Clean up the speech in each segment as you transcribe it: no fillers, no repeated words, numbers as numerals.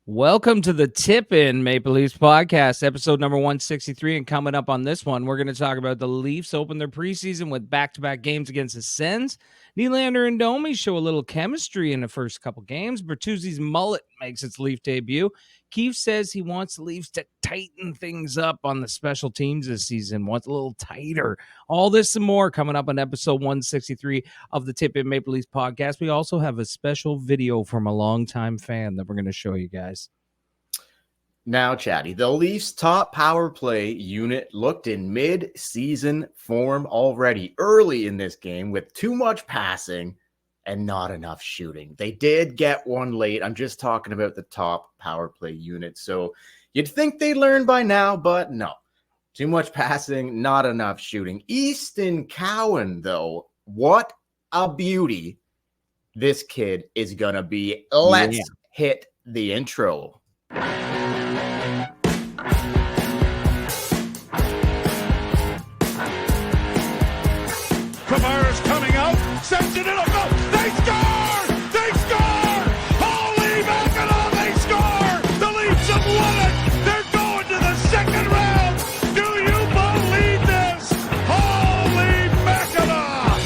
Welcome to the Tip-In Maple Leafs podcast, episode number 163. And coming up on this one, we're going to talk about the Leafs open their preseason with back-to-back games against the Sens. Nylander and Domi show a little chemistry in the first couple games. Bertuzzi's mullet makes its Leaf debut. Keefe says he wants the Leafs to tighten things up on the special teams this season, wants a little tighter. All this and more coming up on episode 163 of the Tip-In Maple Leafs podcast. We also have a special video from a longtime fan that we're going to show you guys. Now, Chatty, the Leafs' top power play unit looked in mid-season form already early in this game with too much passing and not enough shooting. They did get one late. I'm just talking about the top power play unit. So you'd think they'd learn by now, but no. Too much passing, not enough shooting. Easton Cowan, though, what a beauty this kid is going to be. Let's hit the intro. Kamara's coming out, sends it in a goal. They score! They score! Holy Mackinac, they score! The Leafs have won it! They're going to the second round! Do you believe this? Holy Mackinac!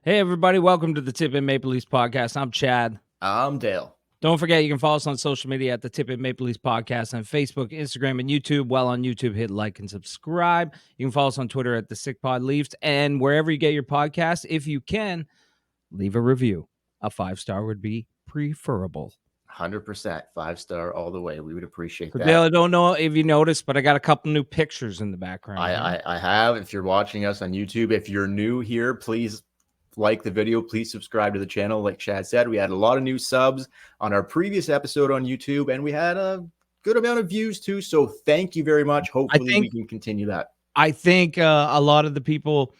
Hey, everybody. Welcome to the Tip-In Maple Leafs podcast. I'm Chad. I'm Dale. Don't forget, you can follow us on social media at the Tip-In Maple Leafs podcast on Facebook, Instagram, and YouTube. While on YouTube, hit like and subscribe. You can follow us on Twitter at the SickPod Leafs. And wherever you get your podcast, if you can, leave a review. A 5-star would be preferable. 100%. 5-star all the way. We would appreciate that. Dale, I don't know if you noticed, but I got a couple new pictures in the background. I have. If you're watching us on YouTube, if you're new here, please like the video. Please subscribe to the channel. Like Chad said, we had a lot of new subs on our previous episode on YouTube, and we had a good amount of views too. So thank you very much. Hopefully we can continue that. I think a lot of the people,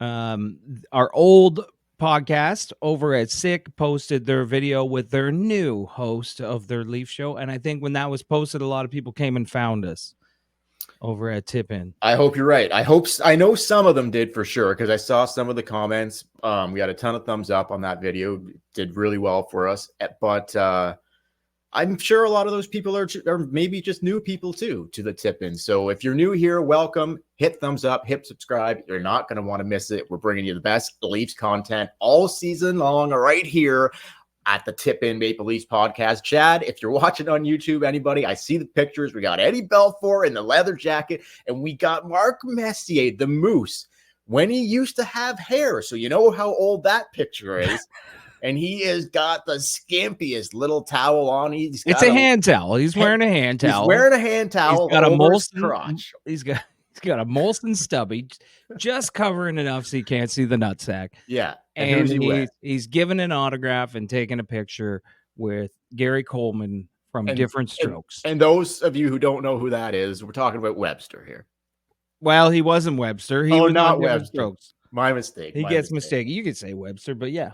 our old podcast over at Sick posted their video with their new host of their Leaf show. And I think when that was posted, a lot of people came and found us over at Tip-In. I hope you're right. I know some of them did for sure, because I saw some of the comments. We had a ton of thumbs up on that video. It did really well for us. But I'm sure a lot of those people are maybe just new people too to the Tip-In. So if you're new here, welcome. Hit thumbs up, hit subscribe. You're not going to want to miss it. We're bringing you the best Leafs content all season long right here at the Tip-In Maple Leafs podcast. Chad, if you're watching on YouTube, anybody, I see the pictures. We got Eddie Belfour in the leather jacket, and we got Mark Messier, the Moose, when he used to have hair. So you know how old that picture is. And he has got the skimpiest little towel on. It's a hand towel. He's wearing a hand towel. He's wearing a hand towel. He's got a Molson crotch. He's got a Molson stubby, just covering enough so you can't see the nutsack. Yeah. And he's giving an autograph and taking a picture with Gary Coleman from Different Strokes. And those of you who don't know who that is, we're talking about Webster here. Well, he wasn't Webster. He was not Webster. Strokes. My mistake. He gets mistaken. You could say Webster, but yeah.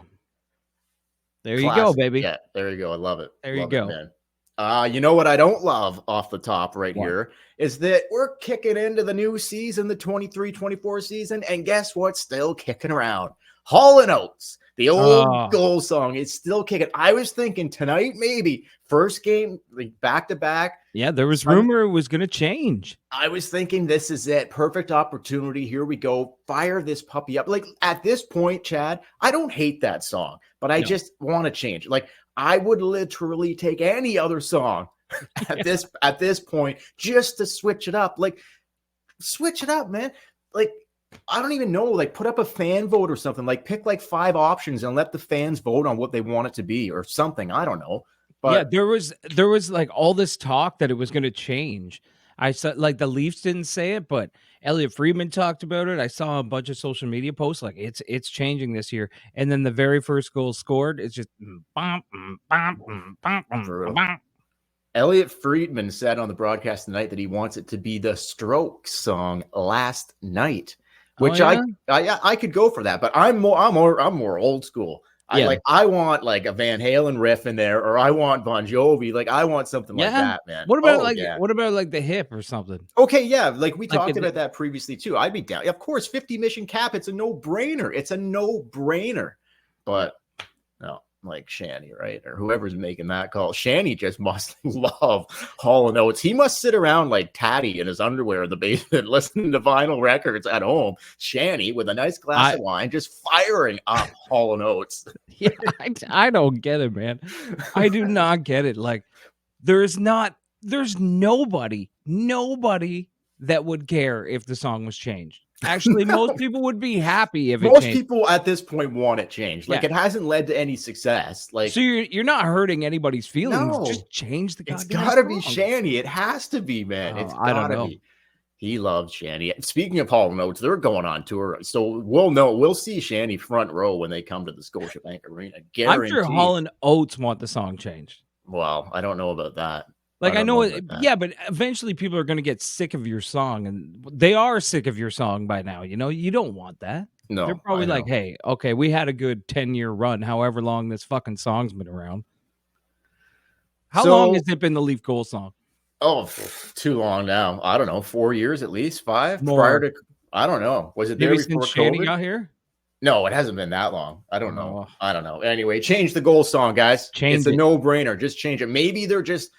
There Classic. You go, baby. Yeah, there you go. I love it. There you go. Man. You know what I don't love off the top here is that we're kicking into the new season, the 23-24 season, and guess what's still kicking around? Hall & Oates, the old goal song. It's still kicking. I was thinking tonight, maybe first game, like back-to-back. Yeah, there was rumor it was going to change. I was thinking this is it. Perfect opportunity. Here we go. Fire this puppy up. Like at this point, Chad, I don't hate that song, but I just want to change. Like I would literally take any other song at this point just to switch it up. Like switch it up, man. Like I don't even know, like put up a fan vote or something, like pick like 5 options and let the fans vote on what they want it to be or something. I don't know. But yeah, there was like all this talk that it was going to change. I saw like the Leafs didn't say it, but Elliot Friedman talked about it. I saw a bunch of social media posts like it's changing this year. And then the very first goal scored, it's just Elliot Friedman said on the broadcast tonight that he wants it to be the Strokes song Last Night, which I could go for that, but I'm more old school. I want like a Van Halen riff in there, or I want Bon Jovi. Like I want something like that, man. What about like the hip or something? Okay, yeah, like we talked it- about that previously too. I'd be down. Of course, 50 mission cap. It's a no-brainer. It's a no-brainer. But no, like Shanny, right? Or whoever's making that call. Shanny just must love Hall & Oates. He must sit around like Tatty in his underwear in the basement listening to vinyl records at home. Shanny with a nice glass of wine just firing up Hall & Oates. Yeah, I don't get it, man. I do not get it. Like there's nobody that would care if the song was changed. Actually, most people would be happy if most people at this point want it changed. Like it hasn't led to any success. Like so, you're not hurting anybody's feelings. No. Just change the goddamn. It's gotta be Shanny. It has to be, man. It's gotta be. He loves Shanny. Speaking of Hall & Oates, they're going on tour, so we'll see Shanny front row when they come to the Scotiabank Arena. Guaranteed. I'm sure Hall & Oates want the song changed. Well, I don't know about that. Like I know it, yeah, but eventually people are going to get sick of your song, and they are sick of your song by now. You know, you don't want that. No, they're probably like, "Hey, okay, we had a good 10-year run, however long this fucking song's been around." How long has it been the Leaf Goal song? Oh, too long now. I don't know, 4 years at least, 5 More. prior to. I don't know. Was it there before Shanny COVID? got here? No, it hasn't been that long. I don't know. I don't know. Anyway, change the goal song, guys. It's a no-brainer. Just change it. Maybe they're just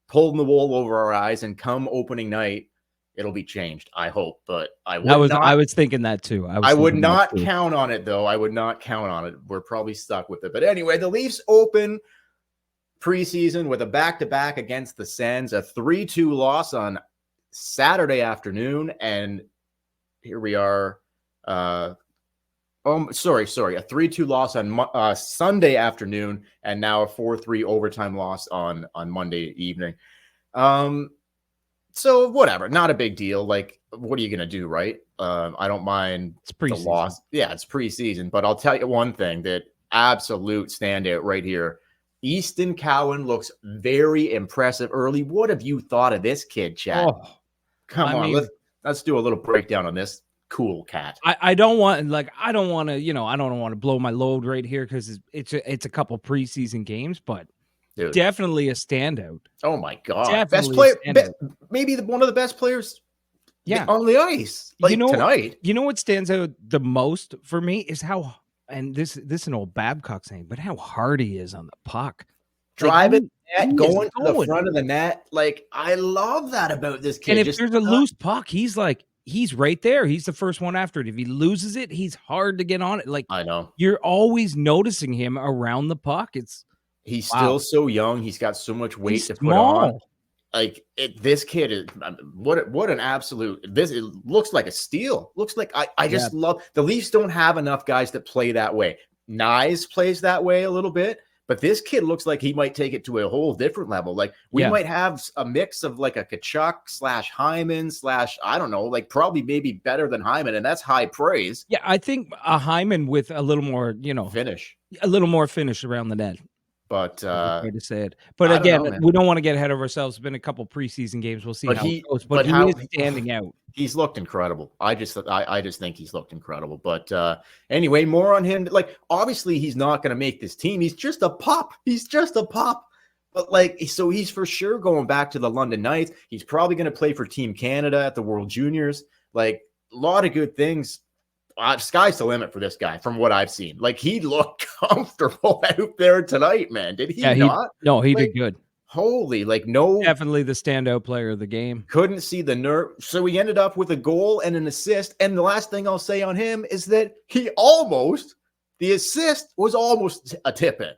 pulling the wool over our eyes, and come opening night, it'll be changed. I hope, but I was thinking that too. I would not count on it, though. I would not count on it. We're probably stuck with it. But anyway, the Leafs open preseason with a back-to-back against the Sens, a 3-2 loss on Saturday afternoon, and here we are. Sorry, a 3-2 loss on Sunday afternoon, and now a 4-3 overtime loss on Monday evening. So whatever, not a big deal. Like, what are you gonna do, right? I don't mind the loss. Yeah, it's preseason, but I'll tell you one thing: that absolute standout right here. Easton Cowan looks very impressive early. What have you thought of this kid, Chad? Come on, let's do a little breakdown on this cool cat. I don't want to blow my load right here because it's a couple preseason games, but dude, definitely a standout. Oh my god, definitely best player, maybe one of the best players. Yeah, on the ice tonight. You know what stands out the most for me is how, and this is an old Babcock saying, but how hard he is on the puck. Driving net, going to the front of the net. Like, I love that about this kid. And if there's a loose puck, he's right there. He's the first one after it. If he loses it, he's hard to get on it. Like, I know. You're always noticing him around the puck. He's still so young. He's got so much weight to put on. Like, this kid is what an absolute. It looks like a steal. Looks like I just love the Leafs. Don't have enough guys that play that way. Nyes plays that way a little bit. But this kid looks like he might take it to a whole different level. Like, we might have a mix of like a Kachuk / Hyman / I don't know, like probably maybe better than Hyman, and that's high praise. Yeah, I think a Hyman with a little more, finish, a little more finish around the net. But way to say it. But again, we don't want to get ahead of ourselves. It's been a couple preseason games. We'll see how it goes. But he is standing out. He's looked incredible. I just think he's looked incredible. But anyway, more on him. Like, obviously, he's not going to make this team. He's just a pup. But so he's for sure going back to the London Knights. He's probably going to play for Team Canada at the World Juniors. Like, a lot of good things. Sky's the limit for this guy from what I've seen. Like, he looked comfortable out there tonight, man. Did he not? He did good. Holy, definitely the standout player of the game. Couldn't see the nerve. So he ended up with a goal and an assist. And the last thing I'll say on him is that the assist was almost a tip in.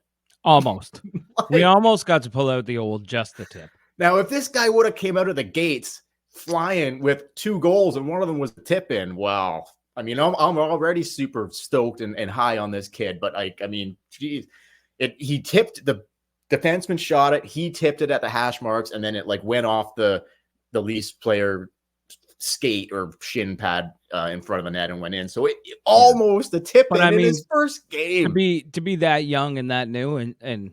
Almost. We almost got to pull out the old just the tip. Now, if this guy would have came out of the gates flying with 2 goals and one of them was the tip in, wow. I mean, I'm already super stoked and high on this kid, but geez, he tipped the defenseman shot it. He tipped it at the hash marks, and then it went off the Leafs player skate or shin pad in front of the net and went in. So it almost a tip in his first game. To be that young and that new and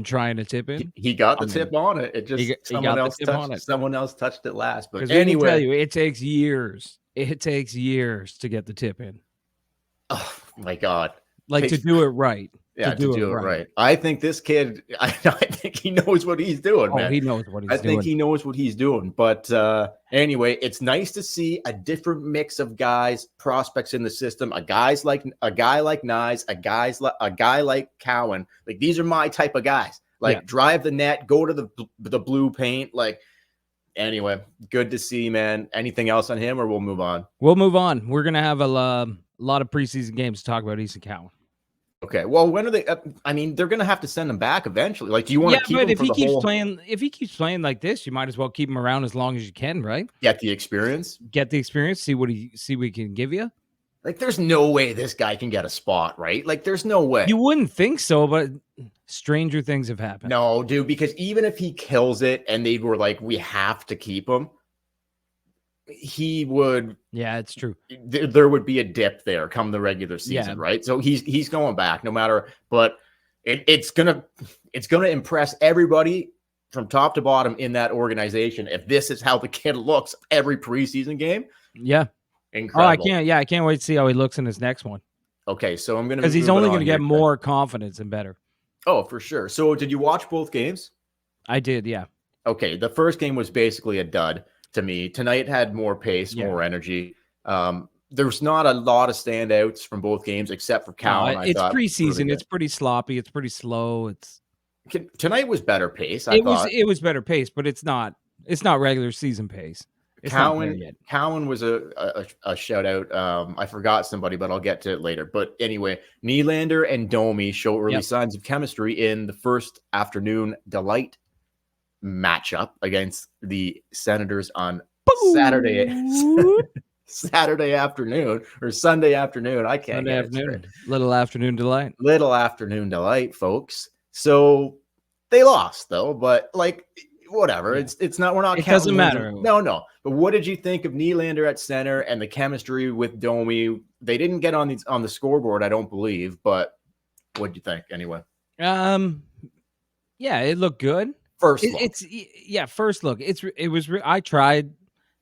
trying to tip in, he got the tip on it. It just someone else touched it last. But anyway, tell you, it takes years. It takes years to get the tip in. Oh my god! To do it right. Yeah, to do it right. I think this kid, I think he knows what he's doing, man. He knows what he's doing. I think he knows what he's doing. But anyway, it's nice to see a different mix of guys, prospects in the system. A guy like Nyes, a guy like Cowan. Like, these are my type of guys. Like, drive the net, go to the blue paint. Like, anyway, good to see, man. Anything else on him, or we'll move on? We'll move on. We're gonna have a lot of preseason games to talk about Easton Cowan. Okay, well, when are they? I mean, they're going to have to send him back eventually. Like, do you want to keep him if for he the keeps whole... playing, if he keeps playing like this, you might as well keep him around as long as you can, right? Get the experience. See what he can give you. Like, there's no way this guy can get a spot, right? Like, there's no way. You wouldn't think so, but stranger things have happened. No, dude, because even if he kills it and they were like, we have to keep him, he would. Yeah, it's true. There would be a dip there come the regular season, right? So he's going back no matter. But it's gonna impress everybody from top to bottom in that organization if this is how the kid looks every preseason game. Yeah, incredible. I can't wait to see how he looks in his next one. Okay, so I'm gonna, because he's only gonna get more confidence and better. Oh, for sure. So did you watch both games? I did, yeah. Okay, the first game was basically a dud to me. Tonight had more pace, more energy. There's not a lot of standouts from both games except for Cowan. It's preseason. It's pretty sloppy. It's pretty slow. Tonight was better pace. It was better pace, but it's not regular season pace. Cowan was a shout out. I forgot somebody, but I'll get to it later. But anyway, Nylander and Domi show early signs of chemistry in the first afternoon delight matchup against the Senators on Saturday afternoon or Sunday afternoon. I can't get it. Little afternoon delight, folks. So they lost though, but like whatever. It's not. We're not. It doesn't matter. No. But what did you think of Nylander at center and the chemistry with Domi? They didn't get on the scoreboard, I don't believe. But what did you think anyway? Yeah, it looked good. First look. I tried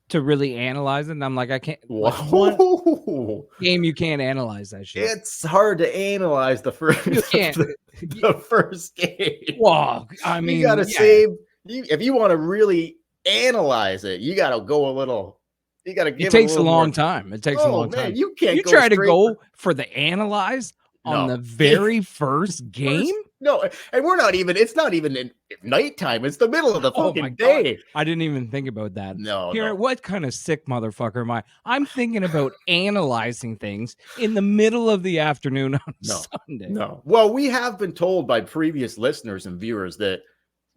to really analyze it, and I'm like, I can't. Whoa. Game, you can't analyze that shit. It's hard to analyze the first. You can't. the first game. Well, I mean, you gotta save. If you want to really analyze it, you gotta go a little. You gotta give. It takes a long time. It takes a long time. You can't. You try to go for the analyze on the very first game. No, and we're not even. It's not even in nighttime. It's the middle of the fucking day. I didn't even think about that. No. What kind of sick motherfucker am I? I'm thinking about analyzing things in the middle of the afternoon on Sunday. No. Well, we have been told by previous listeners and viewers that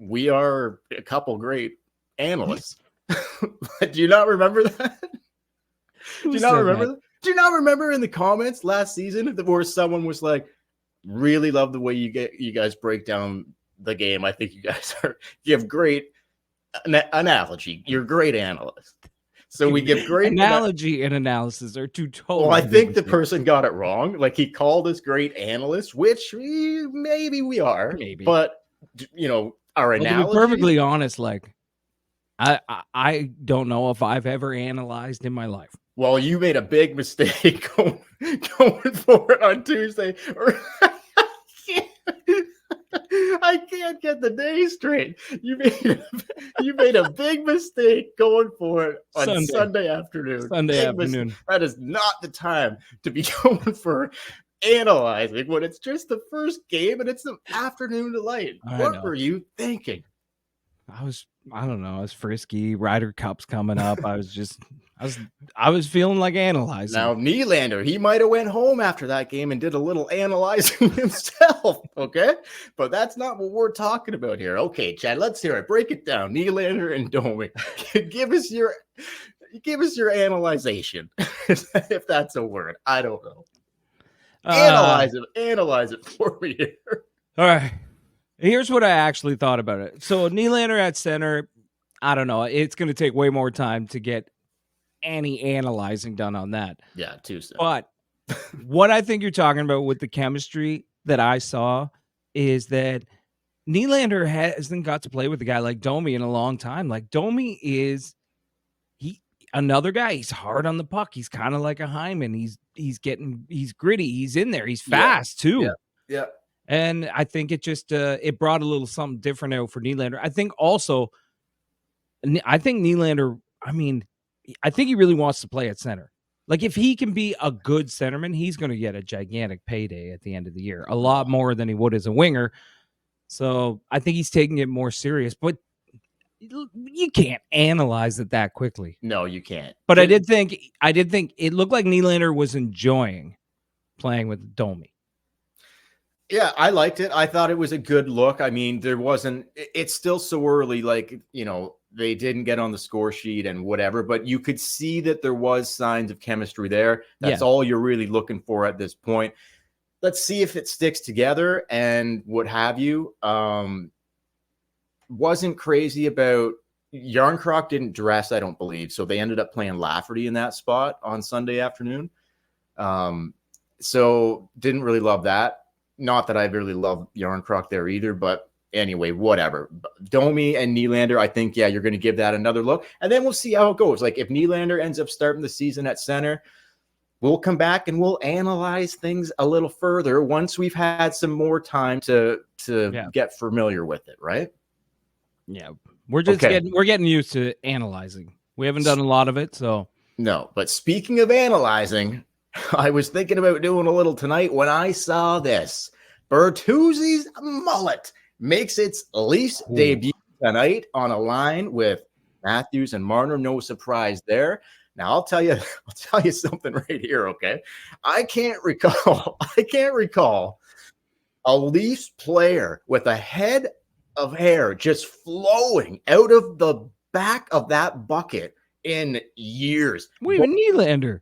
we are a couple great analysts. Do you not remember that? Do you not remember that? Do you not remember in the comments last season where someone was like, really love the way you guys break down the game. I think you have great analogy. You're great analysts. So we give great analogy and analysis are two totally. Well, I think the person got it wrong. Like he called us great analysts, which maybe we are. Maybe, but our analogy. To be perfectly honest, like I don't know if I've ever analyzed in my life. Well, you made a big mistake going for it on Tuesday. I can't get the day straight. You made a big mistake going for it on Sunday afternoon. That is not the time to be going for analyzing when it's just the first game and it's the afternoon delight. What were you thinking? I don't know. I was frisky. Ryder Cup's coming up. I was feeling like analyzing. Now, Nylander, he might have went home after that game and did a little analyzing himself, okay? But that's not what we're talking about here. Okay, Chad, let's hear it. Break it down. Nylander and Domi. Give us your analyzation, if that's a word. I don't know. Analyze it for me here. All right. Here's what I actually thought about it. So Nylander at center, I don't know. It's going to take way more time to get any analyzing done on that. Yeah, too soon. But what I think you're talking about with the chemistry that I saw is that Nylander hasn't got to play with a guy like Domi in a long time. Like Domi is another guy. He's hard on the puck. He's kind of like a Hyman. He's gritty. He's in there. He's fast too. Yeah. And I think it just it brought a little something different out for Nylander. I think also, I think Nylander, I think he really wants to play at center. Like if he can be a good centerman, he's going to get a gigantic payday at the end of the year, a lot more than he would as a winger. So I think he's taking it more serious, but you can't analyze it that quickly. No, you can't. But I did think it looked like Nylander was enjoying playing with Domi. Yeah, I liked it. I thought it was a good look. I mean, it's still so early, like, they didn't get on the score sheet and whatever, but you could see that there was signs of chemistry there. That's all you're really looking for at this point. Let's see if it sticks together and what have you. Wasn't crazy about Yarncroc didn't dress, I don't believe. So they ended up playing Lafferty in that spot on Sunday afternoon. So didn't really love that. Not that I really love Yarncroc there either, but anyway, whatever. Domi and Nylander, I think, you're going to give that another look. And then we'll see how it goes. Like if Nylander ends up starting the season at center, we'll come back and we'll analyze things a little further once we've had some more time to get familiar with it, right? Yeah. We're just getting used to analyzing. We haven't done a lot of it, so. No, but speaking of analyzing, I was thinking about doing a little tonight when I saw this. Bertuzzi's mullet makes its Leafs debut tonight on a line with Matthews and Marner. No surprise there. Now I'll tell you something right here, okay? I can't recall a Leafs player with a head of hair just flowing out of the back of that bucket in years. Wait, Nylander.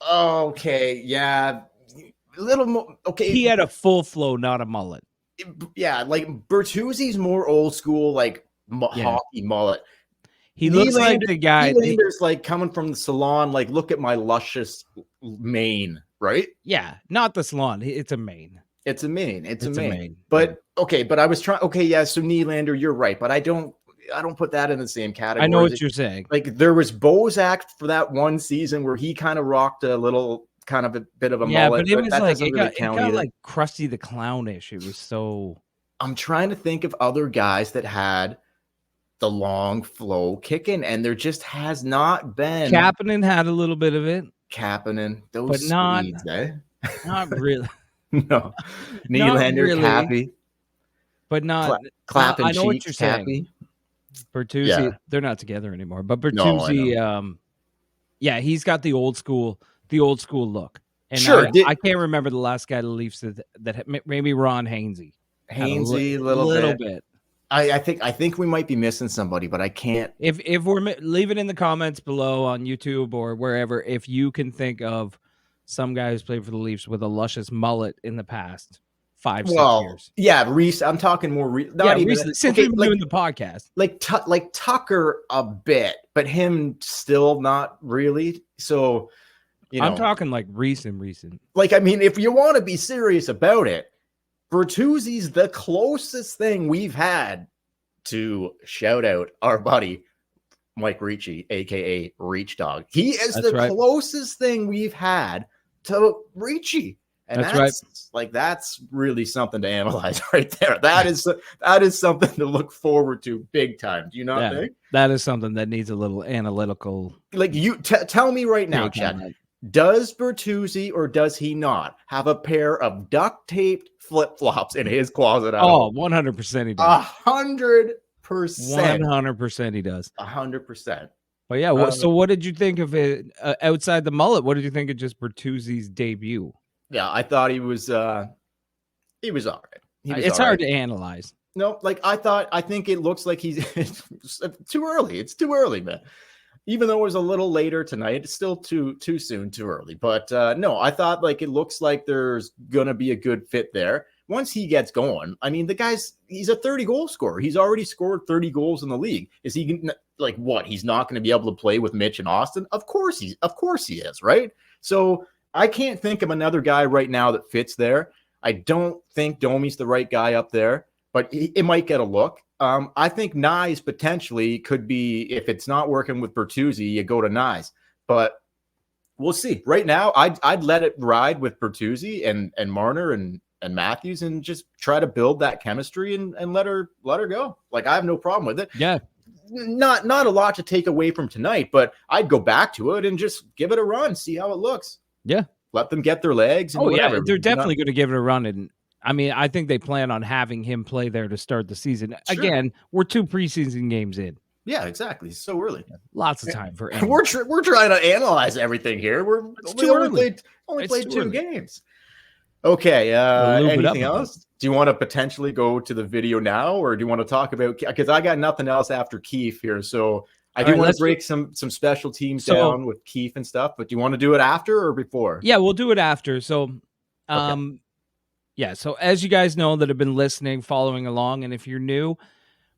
Okay, yeah. A little more. Okay. He had a full flow, not a mullet. Yeah, like Bertuzzi's more old school, like hockey mullet. He looks like the guy. Nylander's like coming from the salon, like, look at my luscious mane, right? Yeah, not the salon. It's a mane. It's a mane. It's a mane. But okay, but I was trying. Okay, yeah. So Nylander, you're right, but I don't put that in the same category. I know what you're saying. Like there was Bozak for that one season where he kind of rocked a little, kind of a bit of a mullet. But it was like it got like Krusty the Clownish. It was so. I'm trying to think of other guys that had the long flow kicking, and there just has not been. Kapanen had a little bit of it. Kapanen, those but not Swedes, eh? Not really. No, Nylander, really, Cappy, but not clapping. I know what you're Cappy. saying. Bertuzzi, they're not together anymore. But Bertuzzi, he's got the old school look. And sure, I can't remember the last guy to Leafs that maybe Ron Hainsey. Hainsey, a little bit. I think we might be missing somebody, but I can't. If we're leave it in the comments below on YouTube or wherever, if you can think of some guy who's played for the Leafs with a luscious mullet in the past 5-6 years. Yeah, I'm talking more. Recently, since we've been doing the podcast, like Tucker a bit, but him still not really. So, I'm talking like recent. Like, I mean, if you want to be serious about it, Bertuzzi's the closest thing we've had to shout out our buddy Mike Ricci, aka Reach Dog. He is closest thing we've had to Ricci. And that's really something to analyze right there. That is something to look forward to big time. Do you not think? That is something that needs a little analytical. Like you tell me right now, Chad, does Bertuzzi or does he not have a pair of duct taped flip-flops in his closet? 100% he does. 100%. 100% he does. 100%. But yeah, so what did you think of it outside the mullet? What did you think of just Bertuzzi's debut? Yeah, I thought he was all right. It's hard to analyze. No, like I think it looks like he's it's too early. It's too early, man. Even though it was a little later tonight, it's still too soon, too early. But no, I thought like it looks like there's gonna be a good fit there. Once he gets going, I mean, he's a 30-goal scorer. He's already scored 30 goals in the league. Is he like what? He's not going to be able to play with Mitch and Austin? Of course he is, right? So I can't think of another guy right now that fits there. I don't think Domi's the right guy up there, but it might get a look. I think Nyes potentially could be, if it's not working with Bertuzzi, you go to Nyes. But we'll see. Right now, I'd let it ride with Bertuzzi and Marner and Matthews and just try to build that chemistry and let her go. Like, I have no problem with it. Yeah. Not a lot to take away from tonight, but I'd go back to it and just give it a run, see how it looks. Yeah. Let them get their legs. And whatever. Yeah, they're definitely going to give it a run. And I mean, I think they plan on having him play there to start the season. Sure. Again, we're 2 preseason games in. Yeah, exactly. So early. Lots of time for we're trying to analyze everything here. We only played 2 games. Okay. Anything else? Do you want to potentially go to the video now, or do you want to talk about? Because I got nothing else after Keefe here, so I do want to break some special teams down with Keefe and stuff. But do you want to do it after or before? Yeah, we'll do it after. So, yeah. So as you guys know that have been listening, following along, and if you're new,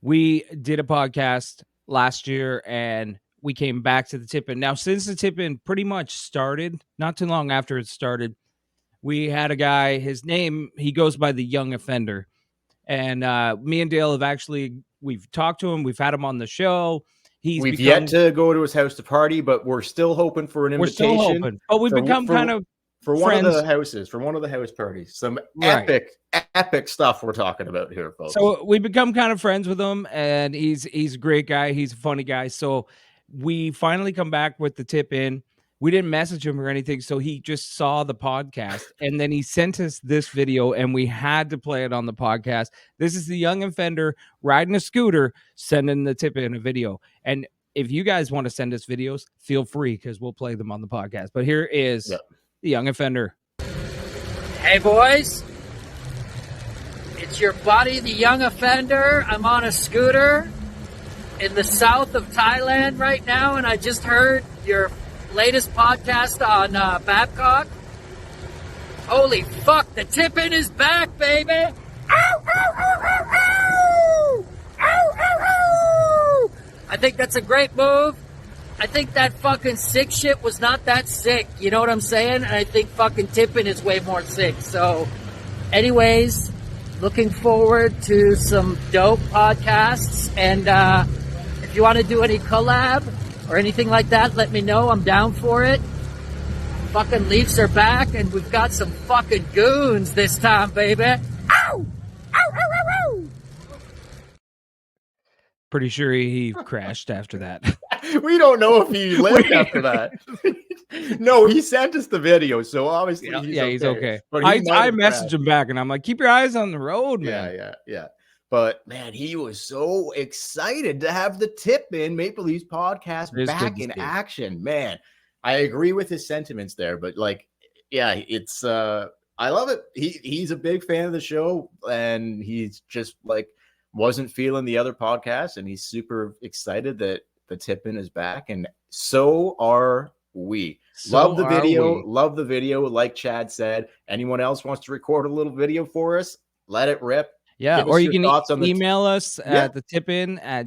we did a podcast last year and we came back to the tip-in. Now, since the tip-in pretty much started, not too long after it started, we had a guy, his name, he goes by the Young Offender. And me and Dale we've talked to him. We've had him on the show. We've yet to go to his house to party, but we're still hoping for an invitation. We're still hoping. But we've become kind of for one of the houses, for one of the house parties. Some epic stuff we're talking about here, folks. So we become kind of friends with him, and he's a great guy. He's a funny guy. So we finally come back with the tip in. We didn't message him or anything, so he just saw the podcast, and then he sent us this video, and we had to play it on the podcast. This is the Young Offender riding a scooter, sending the tip in a video. And if you guys want to send us videos, feel free, because we'll play them on the podcast. But here is the Young Offender. Hey, boys. It's your buddy, the Young Offender. I'm on a scooter in the south of Thailand right now, and I just heard your latest podcast on Babcock. Holy fuck, the tip-in is back, baby! Ow, ow, ow, ow, ow! Ow, ow, ow! I think that's a great move. I think that fucking sick shit was not that sick. You know what I'm saying? And I think fucking tip-in is way more sick. So, anyways, looking forward to some dope podcasts. And if you want to do any collab or anything like that, let me know. I'm down for it. Fucking Leafs are back, and we've got some fucking goons this time, baby. Ow! Ow, ow, ow, ow! Pretty sure he crashed after that. We don't know if he lived after that. No, he sent us the video, so obviously he's okay. But I messaged him back, and I'm like, keep your eyes on the road, man. Yeah. But, man, he was so excited to have the tip-in Maple Leafs podcast back in action. Man, I agree with his sentiments there. But, it's I love it. He's a big fan of the show, and he's just, wasn't feeling the other podcast, and he's super excited that the tip-in is back, and so are we. Love the video. Like Chad said, anyone else wants to record a little video for us, let it rip. Yeah, or you can email us at the tip-in at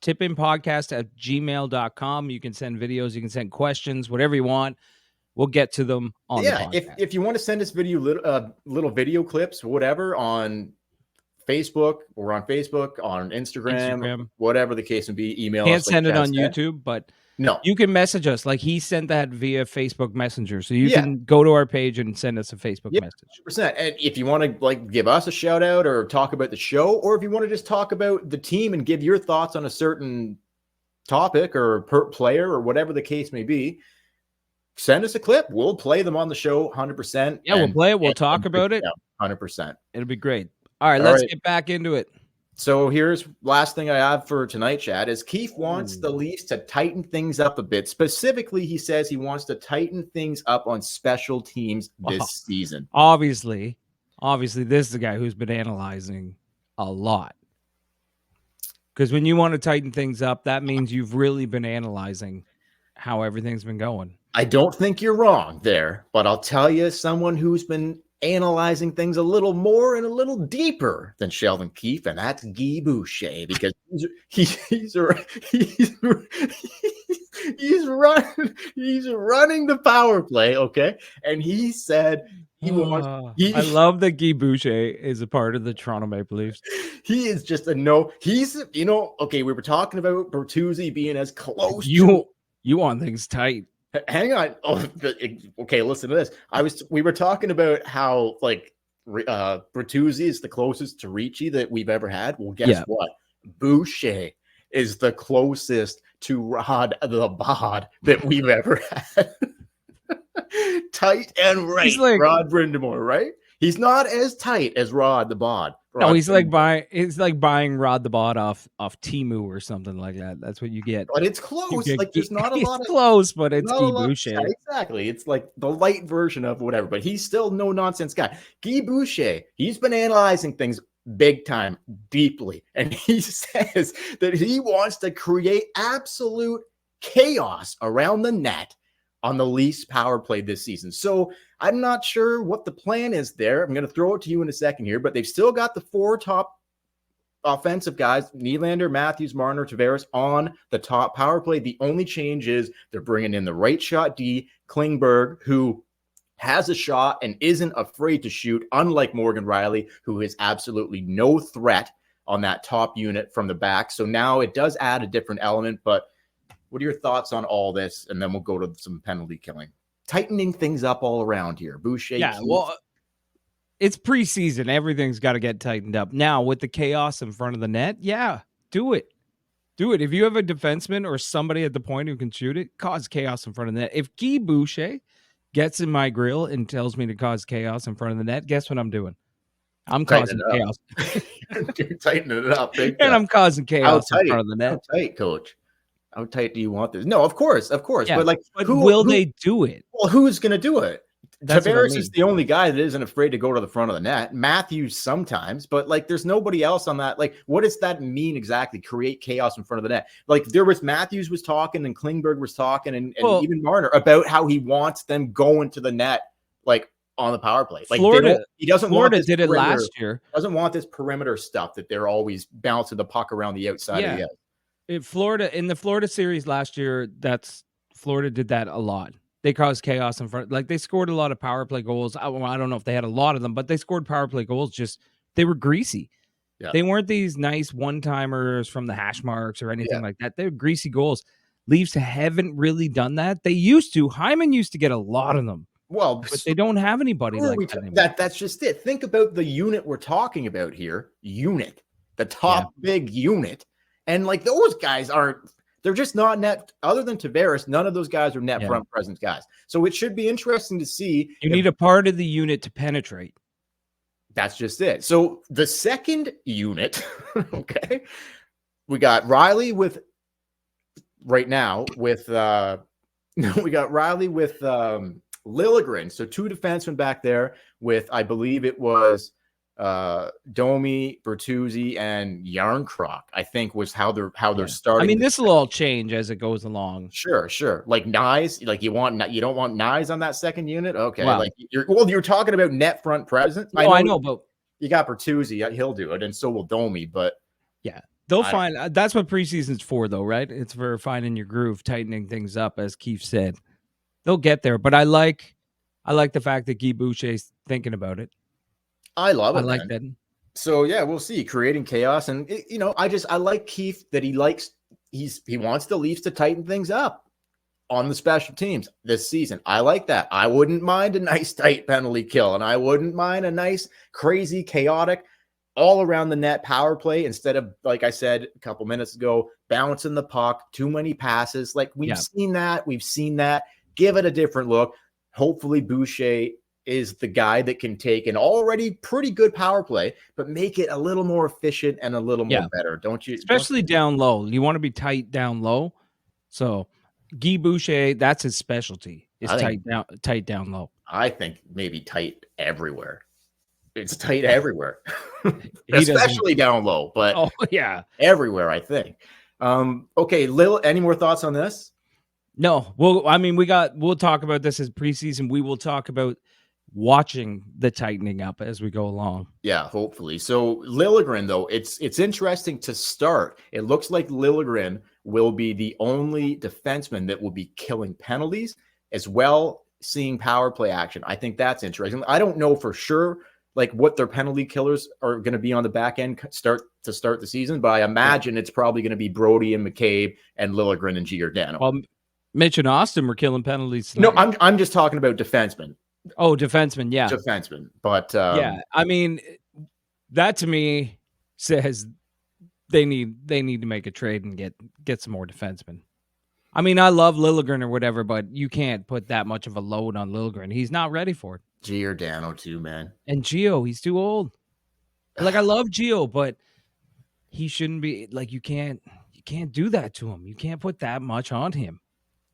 tipinpodcast@gmail.com. You can send videos, you can send questions, whatever you want. We'll get to them on the podcast. If you want to send us little video clips, whatever, on Facebook, we're on Facebook, on Instagram, whatever the case may be, email us. Can't send it on YouTube, but no, you can message us. Like, he sent that via Facebook Messenger, so you can go to our page and send us a Facebook message. 100%. And if you want to give us a shout out or talk about the show, or if you want to just talk about the team and give your thoughts on a certain topic or player or whatever the case may be, send us a clip. We'll play them on the show 100%. Yeah, we'll play it. We'll talk about it 100%. It'll be great. All right, let's get back into it. So here's last thing I have for tonight, Chad, is Keefe wants the Leafs to tighten things up a bit. Specifically, he says he wants to tighten things up on special teams this season. Obviously, this is the guy who's been analyzing a lot. Because when you want to tighten things up, that means you've really been analyzing how everything's been going. I don't think you're wrong there, but I'll tell you, someone who's been analyzing things a little more and a little deeper than Sheldon Keefe, and that's Guy Boucher, because he's running the power play, okay? And he said he wants. I love that Guy Boucher is a part of the Toronto Maple Leafs. He is just he's okay. We were talking about Bertuzzi being as close. You want things tight. Hang on. Oh, okay. Listen to this. We were talking about how Bertuzzi is the closest to Ricci that we've ever had. Well, guess what? Boucher is the closest to Rod the Bod that we've ever had. Tight and right, He's like, Rod Brindamore, right? He's not as tight as Rod the Bod. No, he's like buying Rod the Bod off Temu or something like that. That's what you get. But it's close. Like there's not a lot of close, but it's Guy Boucher. Yeah, exactly. It's like the light version of whatever, but he's still no nonsense guy. Guy Boucher, he's been analyzing things big time, deeply, and he says that he wants to create absolute chaos around the net on the Leafs power play this season. So I'm not sure what the plan is there. I'm going to throw it to you in a second here, but they've still got the 4 top offensive guys, Nylander, Matthews, Marner, Tavares on the top power play. The only change is they're bringing in the right shot D, Klingberg, who has a shot and isn't afraid to shoot, unlike Morgan Riley, who is absolutely no threat on that top unit from the back. So now it does add a different element, but what are your thoughts on all this? And then we'll go to some penalty killing. Tightening things up all around here. Boucher. Yeah, well, it's preseason. Everything's got to get tightened up. Now, with the chaos in front of the net, yeah, do it. Do it. If you have a defenseman or somebody at the point who can shoot it, cause chaos in front of the net. If Guy Boucher gets in my grill and tells me to cause chaos in front of the net, guess what I'm doing? I'm causing chaos. You're tightening it up. And I'm causing chaos in front of the net. How tight, coach? How tight do you want this? No, of course. Yeah, but will they do it? Well, who's going to do it? That's Tavares is the only guy that isn't afraid to go to the front of the net. Matthews sometimes, but like there's nobody else on that. Like, what does that mean exactly? Create chaos in front of the net. Like there was Matthews was talking and Klingberg was talking and even Marner about how he wants them going to the net, like on the power play. Like Florida did it last year. Doesn't want this perimeter stuff that they're always bouncing the puck around the outside of the ice. In the Florida series last year, Florida did that a lot. They caused chaos in front. Like they scored a lot of power play goals. I don't know if they had a lot of them, but they scored power play goals. Just they were greasy. Yeah. They weren't these nice one-timers from the hash marks or anything like that. They were greasy goals. Leafs haven't really done that. They used to. Hyman used to get a lot of them. Well, but they don't have anybody like that anymore. That's just it. Think about the unit we're talking about here. Unit, the top big unit. And like those guys they're just not net, other than Tavares, none of those guys are net front presence guys. So it should be interesting to see. You need a part of the unit to penetrate. That's just it. So the second unit, okay, we got Riley with right now with we got Riley with Liljegren. So 2 defensemen back there with, I believe it was Domi, Bertuzzi, and Yarncroc, I think was how they're starting. I mean, this will all change as it goes along. Sure. Like Nyes, like you don't want Nyes on that second unit. Okay. Wow. Like you're talking about net front presence. Oh, I know, but you got Bertuzzi, he'll do it, and so will Domi, but yeah. They'll find that's what preseason's for, though, right? It's for finding your groove, tightening things up, as Keefe said. They'll get there, but I like the fact that Guy Boucher's thinking about it. I love it. I like that. So yeah, we'll see. Creating chaos, and I like Keefe that he wants the Leafs to tighten things up on the special teams this season. I like that. I wouldn't mind a nice tight penalty kill, and I wouldn't mind a nice, crazy, chaotic, all around the net power play instead of, like I said a couple minutes ago, bouncing the puck, too many passes. Like we've seen that. Give it a different look. Hopefully, Boucher is the guy that can take an already pretty good power play, but make it a little more efficient and a little more better, don't you? Especially down low. You want to be tight down low. So Guy Boucher, that's his specialty. Is tight down low. I think maybe tight everywhere. It's tight everywhere, especially down low. But everywhere. I think. Okay, Lil. Any more thoughts on this? No. Well, I mean, we'll talk about this as preseason. We will talk about watching the tightening up as we go along. Yeah, hopefully. So Liljegren, though, it's interesting to start. It looks like Liljegren will be the only defenseman that will be killing penalties as well, seeing power play action. I think that's interesting. I don't know for sure like what their penalty killers are going to be on the back end start the season, but I imagine it's probably going to be Brody and McCabe and Liljegren and Giordano. Well, Mitch and Austin were killing penalties tonight. No, I'm just talking about defensemen. Oh, defenseman. Yeah. defenseman. But Yeah. I mean, that to me says they need to make a trade and get some more defensemen. I mean, I love Liljegren or whatever, but you can't put that much of a load on Liljegren. He's not ready for it. Giordano too, man. And Gio, he's too old. Like, I love Gio, but he shouldn't be like, you can't do that to him. You can't put that much on him.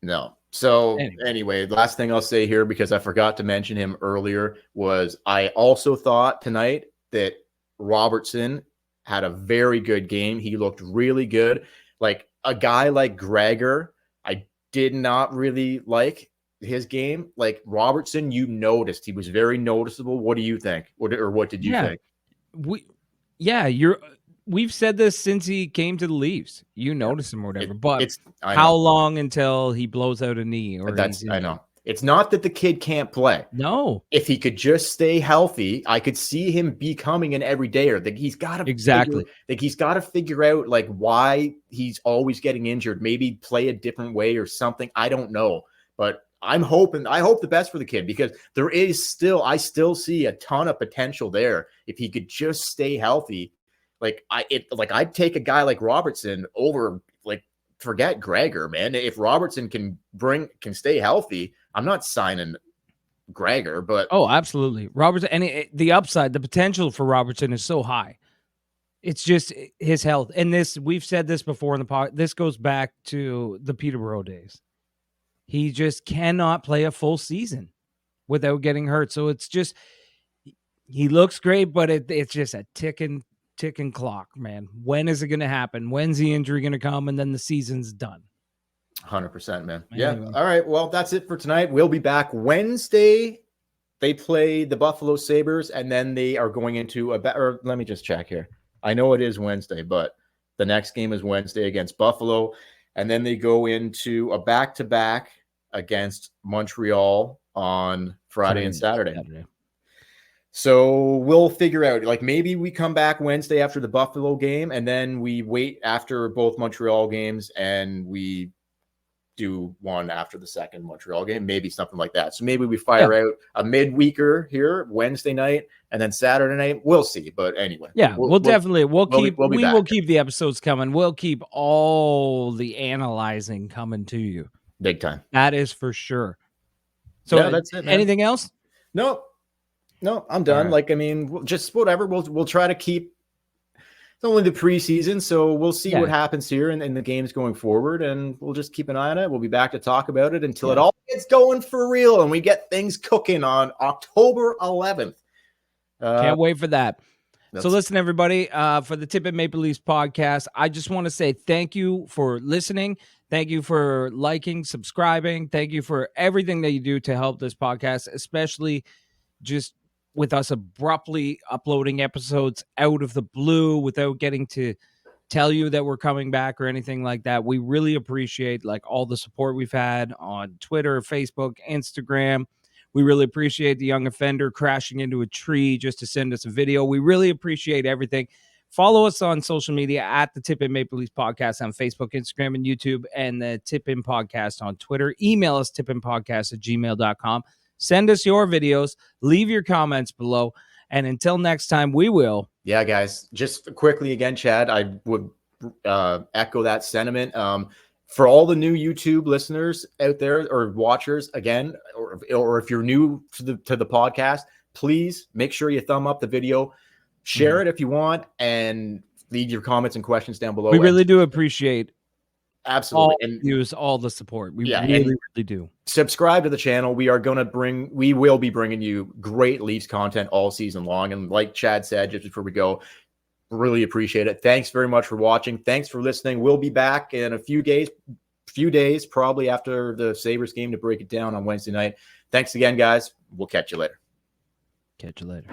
No. So anyway, the last thing I'll say here, because I forgot to mention him earlier, was I also thought tonight that Robertson had a very good game. He looked really good. Like a guy like Gregor, I did not really like his game. Like Robertson, you noticed he was very noticeable. What do you think? What did you think? We've said this since he came to the Leafs. You notice him or whatever, but I how know. long until he blows out a knee? Or I know. It's not that the kid can't play. No. If he could just stay healthy, I could see him becoming an everydayer. That he's got to he's got to figure out like why he's always getting injured. Maybe play a different way or something. I don't know, but I hope the best for the kid, because I still see a ton of potential there. If he could just stay healthy, I'd take a guy like Robertson over, like, forget Gregor, man. If Robertson can stay healthy, I'm not signing Gregor, but oh, absolutely. Robertson, and the upside, the potential for Robertson is so high. It's just his health. And we've said this before in the podcast. This goes back to the Peterborough days. He just cannot play a full season without getting hurt. So it's just, he looks great, but it's just a ticking clock, man. When is it going to happen? When's the injury going to come? And then the season's done. 100%, man. Anyway. Yeah. All right. Well, that's it for tonight. We'll be back Wednesday. They play the Buffalo Sabres, and then they are going into let me just check here. I know it is Wednesday, but the next game is Wednesday against Buffalo. And then they go into a back-to-back against Montreal on Friday and Saturday. So we'll figure out, like, maybe we come back Wednesday after the Buffalo game, and then we wait after both Montreal games, and we do one after the second Montreal game, maybe something like that. So maybe we fire out a midweeker here Wednesday night, and then Saturday night. We'll see. But anyway, we'll keep the episodes coming. We'll keep all the analyzing coming to you big time. That is for sure. So that's it, man. Anything else? No, I'm done. Right. Like, I mean, just whatever. We'll try to keep. It's only the preseason, so we'll see what happens here in the games going forward, and we'll just keep an eye on it. We'll be back to talk about it until it all gets going for real, and we get things cooking on October 11th. Can't wait for that. So listen, everybody, for the Tip and Maple Leafs podcast, I just want to say thank you for listening. Thank you for liking, subscribing. Thank you for everything that you do to help this podcast, especially just with us abruptly uploading episodes out of the blue without getting to tell you that we're coming back or anything like that. We really appreciate like all the support we've had on Twitter, Facebook, Instagram. We really appreciate the young offender crashing into a tree just to send us a video. We really appreciate everything. Follow us on social media at the Tip In Maple Leafs Podcast on Facebook, Instagram, and YouTube, and the Tip In Podcast on Twitter. Email us tipinpodcast@gmail.com. Send us your videos. Leave your comments below. And until next time, we will. Yeah, guys, just quickly again, Chad, I would echo that sentiment. For all the new YouTube listeners out there or watchers, again, or if you're new to the podcast, please make sure you thumb up the video, share it if you want, and leave your comments and questions down below. We really do appreciate absolutely all the support. We really do. Subscribe to the channel. We will be bringing you great Leafs content all season long. And like Chad said, just before we go, really appreciate it. Thanks very much for watching. Thanks for listening. We'll be back in a few days, probably after the Sabres game, to break it down on Wednesday night. Thanks again, guys. We'll catch you later. Catch you later.